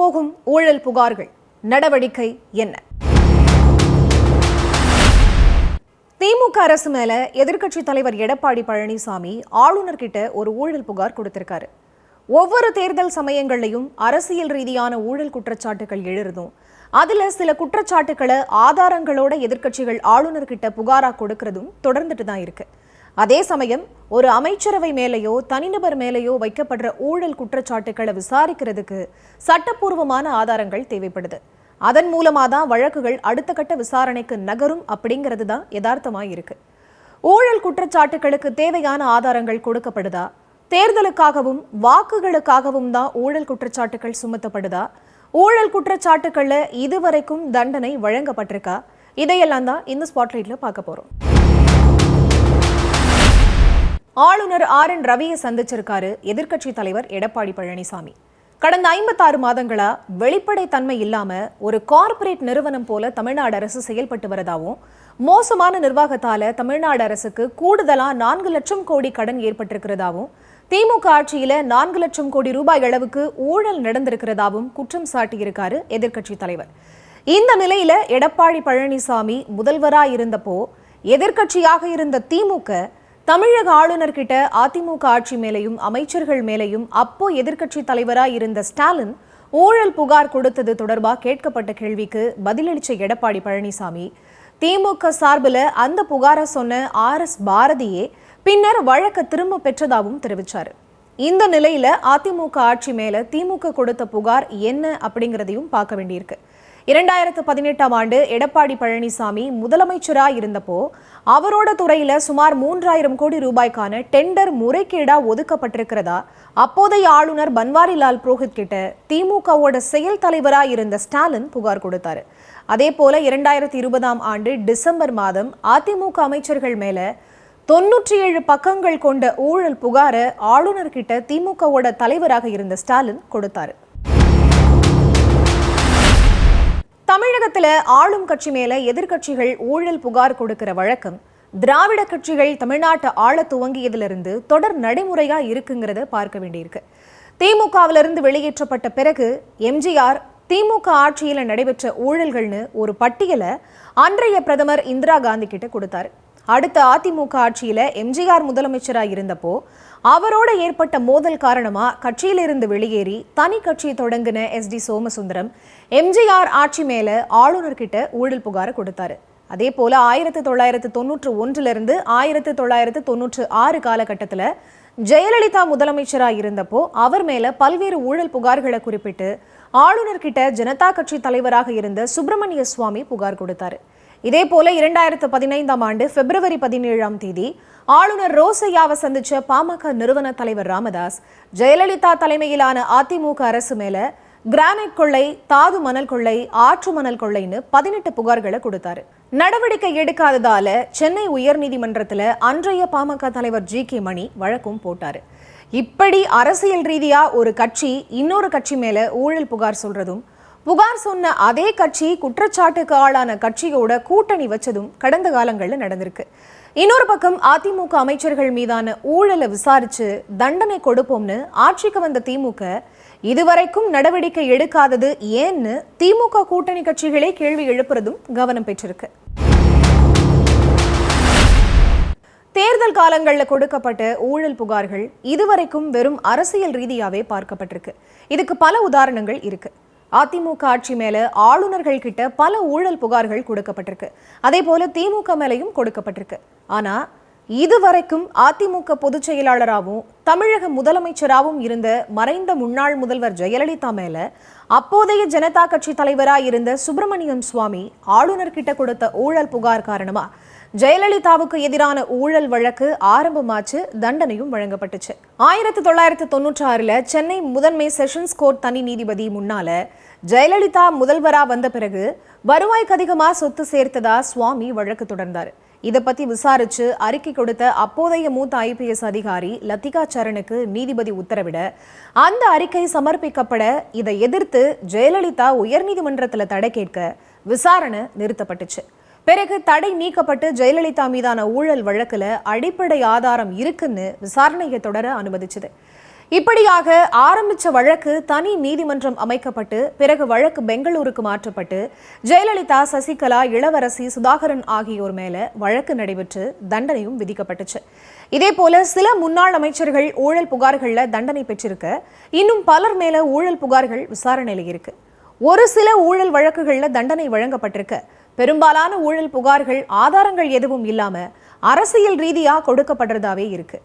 போகும் ஊழல் புகார்கள், நடவடிக்கை என்ன? திமுக அரசு மேல எதிர்க்கட்சி தலைவர் எடப்பாடி பழனிசாமி ஆளுநர் கிட்ட ஒரு ஊழல் புகார் கொடுத்திருக்காரு. ஒவ்வொரு தேர்தல் சமயங்கள்லையும் அரசியல் ரீதியான ஊழல் குற்றச்சாட்டுகள் எழுறதும், அதுல சில குற்றச்சாட்டுகளை ஆதாரங்களோட எதிர்க்கட்சிகள் ஆளுநர் கிட்ட புகாரா கொடுக்கறதும் தொடர்ந்துட்டு தான் இருக்கு. அதே சமயம் ஒரு அமைச்சரவை மேலேயோ தனிநபர் மேலேயோ வைக்கப்படுற ஊழல் குற்றச்சாட்டுகளை விசாரிக்கிறதுக்கு சட்டப்பூர்வமான ஆதாரங்கள் தேவைப்படுது. அதன் மூலமா தான் வழக்குகள் அடுத்த கட்ட விசாரணைக்கு நகரும் அப்படிங்கிறது தான் யதார்த்தமா இருக்கு. ஊழல் குற்றச்சாட்டுகளுக்கு தேவையான ஆதாரங்கள் கொடுக்கப்படுதா? தேர்தலுக்காகவும் வாக்குகளுக்காகவும் தான் ஊழல் குற்றச்சாட்டுகள் சுமத்தப்படுதா? ஊழல் குற்றச்சாட்டுகள்ல இதுவரைக்கும் தண்டனை வழங்கப்பட்டிருக்கா? இதையெல்லாம் தான் இந்த ஸ்பாட்லைட்ல பார்க்க போறோம். ஆளுநர் RN ரவியை சந்திச்சிருக்காரு எதிர்க்கட்சி தலைவர் எடப்பாடி பழனிசாமி. கடந்த 56 மாதங்களா வெளிப்படைத்தன்மை இல்லாம ஒரு கார்ப்பரேட் நிறுவனம் போல தமிழ்நாடு அரசு செயல்பட்டு வரதாவும், மோசமான நிர்வாகத்தால தமிழ்நாடு அரசுக்கு கூடுதலா 4 லட்சம் கோடி கடன் ஏற்பட்டிருக்கிறதாவும், திமுக ஆட்சியில 4 லட்சம் கோடி ரூபாய் அளவுக்கு ஊழல் நடந்திருக்கிறதாவும் குற்றம் சாட்டியிருக்காரு எதிர்க்கட்சி தலைவர். இந்த நிலையில எடப்பாடி பழனிசாமி முதல்வரா இருந்தப்போ எதிர்க்கட்சியாக இருந்த திமுக தமிழக ஆளுநர் கிட்ட அதிமுக ஆட்சி மேலையும் அமைச்சர்கள் மேலையும் அப்போ எதிர்க்கட்சி தலைவராக இருந்த ஸ்டாலின் ஊழல் புகார் கொடுத்தது தொடர்பாக கேட்கப்பட்ட கேள்விக்கு பதிலளிச்ச எடப்பாடி பழனிசாமி, திமுக சார்பில் அந்த புகாரை சொன்ன RS பாரதியே பின்னர் வழக்க திரும்ப பெற்றதாகவும் தெரிவிச்சாரு. இந்த நிலையில அதிமுக ஆட்சி மேல திமுக கொடுத்த புகார் என்ன அப்படிங்கிறதையும் பார்க்க வேண்டியிருக்கு. 2018ஆம் ஆண்டு எடப்பாடி பழனிசாமி முதலமைச்சராக இருந்தப்போ அவரோட துறையில சுமார் 3000 கோடி ரூபாய்க்கான டெண்டர் முறைகேடா ஒதுக்கப்பட்டிருக்கிறதா அப்போதைய ஆளுநர் பன்வாரிலால் புரோஹித் கிட்ட திமுகவோட செயல் தலைவராக இருந்த ஸ்டாலின் புகார் கொடுத்தாரு. அதே போல 2020ஆம் ஆண்டு டிசம்பர் மாதம் அதிமுக அமைச்சர்கள் மேல 97 பக்கங்கள் கொண்ட ஊழல் புகாரை ஆளுநர் கிட்ட திமுகவோட தலைவராக இருந்த ஸ்டாலின் கொடுத்தாரு. தமிழகத்துல ஆளும் கட்சி மேல எதிர்க்கட்சிகள் ஊழல் புகார் கொடுக்கிற வழக்கம் திராவிட கட்சிகள் தமிழ்நாட்டை ஆள துவங்கியதிலிருந்து தொடர் நடைமுறையா இருக்குங்கிறத பார்க்க வேண்டியிருக்கு. திமுகவிலிருந்து வெளியேற்றப்பட்ட பிறகு எம்ஜிஆர் திமுக ஆட்சியில நடைபெற்ற ஊழல்கள்னு ஒரு பட்டியலை அன்றைய பிரதமர் இந்திரா காந்தி கிட்ட கொடுத்தாரு. அடுத்த அதிமுக ஆட்சியில எம்ஜிஆர் முதலமைச்சராக இருந்தப்போ அவரோட ஏற்பட்ட மோதல் காரணமா கட்சியிலிருந்து வெளியேறி தனி கட்சி தொடங்கின SD சோமசுந்தரம் எம்ஜிஆர் ஆட்சி மேல ஆளுநர் கிட்ட ஊழல் புகாரை கொடுத்தாரு. அதே போல 1991 1996 காலகட்டத்தில் ஜெயலலிதா முதலமைச்சராக இருந்தப்போ அவர் மேல பல்வேறு ஊழல் புகார்களை குறிப்பிட்டு ஆளுநர் கிட்ட ஜனதா கட்சி தலைவராக இருந்த சுப்பிரமணிய சுவாமி புகார் கொடுத்தாரு. இதே போல 2015ஆம் ஆண்டு பிப்ரவரி 17ஆம் தேதி ஆளுநர் ரோசையாவை சந்திச்ச பாமக நிறுவன தலைவர் ராமதாஸ் ஜெயலலிதா தலைமையிலான அதிமுக அரசு மேல கிரானைட் கொள்ளை, தாது மணல் கொள்ளை, ஆற்று மணல் கொள்ளைன்னு 18 புகார்களை கொடுத்தாரு. நடவடிக்கை எடுக்காததால சென்னை உயர்நீதிமன்றத்துல அன்றைய பாமக தலைவர் GK மணி வழக்கும் போட்டாரு. இப்படி அரசியல் ரீதியா ஒரு கட்சி இன்னொரு கட்சி மேல ஊழல் புகார் சொல்றதும், புகார் சொன்ன அதே கட்சி குற்றச்சாட்டுக்கு ஆளான கட்சியோட கூட்டணி வச்சதும் கடந்த காலங்களில் நடந்திருக்கு. இன்னொரு பக்கம் அதிமுக அமைச்சர்கள் மீதான ஊழலை விசாரிச்சு தண்டனை கொடுப்போம்னு ஆட்சிக்கு வந்த திமுக இதுவரைக்கும் நடவடிக்கை எடுக்காதது ஏன்னு திமுக கூட்டணி கட்சிகளே கேள்வி எழுப்புறதும் கவனம் பெற்றிருக்கு. தேர்தல் காலங்களில் கொடுக்கப்பட்ட ஊழல் புகார்கள் இதுவரைக்கும் வெறும் அரசியல் ரீதியாவே பார்க்கப்பட்டிருக்கு. இதுக்கு பல உதாரணங்கள் இருக்கு. அதிமுக ஆட்சி மேல ஆளுநர்கள் கிட்ட பல ஊழல் புகார்கள் கொடுக்கப்பட்டிருக்கு. அதே போல திமுக மேலையும் கொடுக்கப்பட்டிருக்கு. ஆனா இதுவரைக்கும் அதிமுக பொதுச் செயலாளராகவும் தமிழக முதலமைச்சராகவும் இருந்த மறைந்த முன்னாள் முதல்வர் ஜெயலலிதா மேல அப்போதைய ஜனதா கட்சி தலைவராக இருந்த சுப்பிரமணியம் சுவாமி ஆளுநர் கிட்ட கொடுத்த ஊழல் புகார் காரணமா ஜெயலலிதாவுக்கு எதிரான ஊழல் வழக்கு ஆரம்பமாச்சு, தண்டனையும் வழங்கப்பட்டுச்சு. 1996ல் சென்னை முதன்மை செஷன்ஸ் கோர்ட் தனி நீதிபதி முன்னால ஜெயலலிதா முதல்வரா வந்த பிறகு வருவாய்க்கு அதிகமா சொத்து சேர்த்ததா சுவாமி வழக்கு தொடர்ந்தாரு. இதை பத்தி விசாரிச்சு அறிக்கை கொடுத்த அப்போதைய மூத்த IPS அதிகாரி லத்திகா சரணுக்கு நீதிபதி உத்தரவிட அந்த அறிக்கை சமர்ப்பிக்கப்பட இதை எதிர்த்து ஜெயலலிதா உயர்நீதிமன்றத்தில் தடை கேட்க விசாரணை நிறுத்தப்பட்டுச்சு. பிறகு தடை நீக்கப்பட்டு ஜெயலலிதா மீதான ஊழல் வழக்குல அடிப்படை ஆதாரம் இருக்குன்னு விசாரணையை தொடர அனுமதிச்சது. இப்படியாக ஆரம்பிச்ச வழக்கு தனி நீதிமன்றம் அமைக்கப்பட்டு பிறகு வழக்கு பெங்களூருக்கு மாற்றப்பட்டு ஜெயலலிதா, சசிகலா, இளவரசி, சுதாகரன் ஆகியோர் மேல வழக்கு நடைபெற்று தண்டனையும் விதிக்கப்பட்டுச்சு. இதே போல சில முன்னாள் அமைச்சர்கள் ஊழல் புகார்கள்ல தண்டனை பெற்றிருக்க, இன்னும் பலர் மேல ஊழல் புகார்கள் விசாரணையில இருக்கு. ஒரு சில ஊழல் வழக்குகள்ல தண்டனை வழங்கப்பட்டிருக்க, பெரும்பாலான ஊழல் புகார்கள் ஆதாரங்கள் எதுவும் இல்லாம அரசியல் ரீதியா கொடுக்கப்படுறதாவே இருக்கு.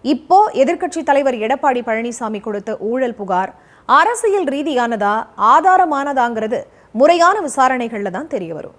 இப்போ எதிர்க்கட்சி தலைவர் எடப்பாடி பழனிசாமி கொடுத்த ஊழல் புகார் அரசியல் ரீதியானதா, ஆதாரமானதாங்கிறது முறையான விசாரணைகள்ல தான் தெரிய வரும்.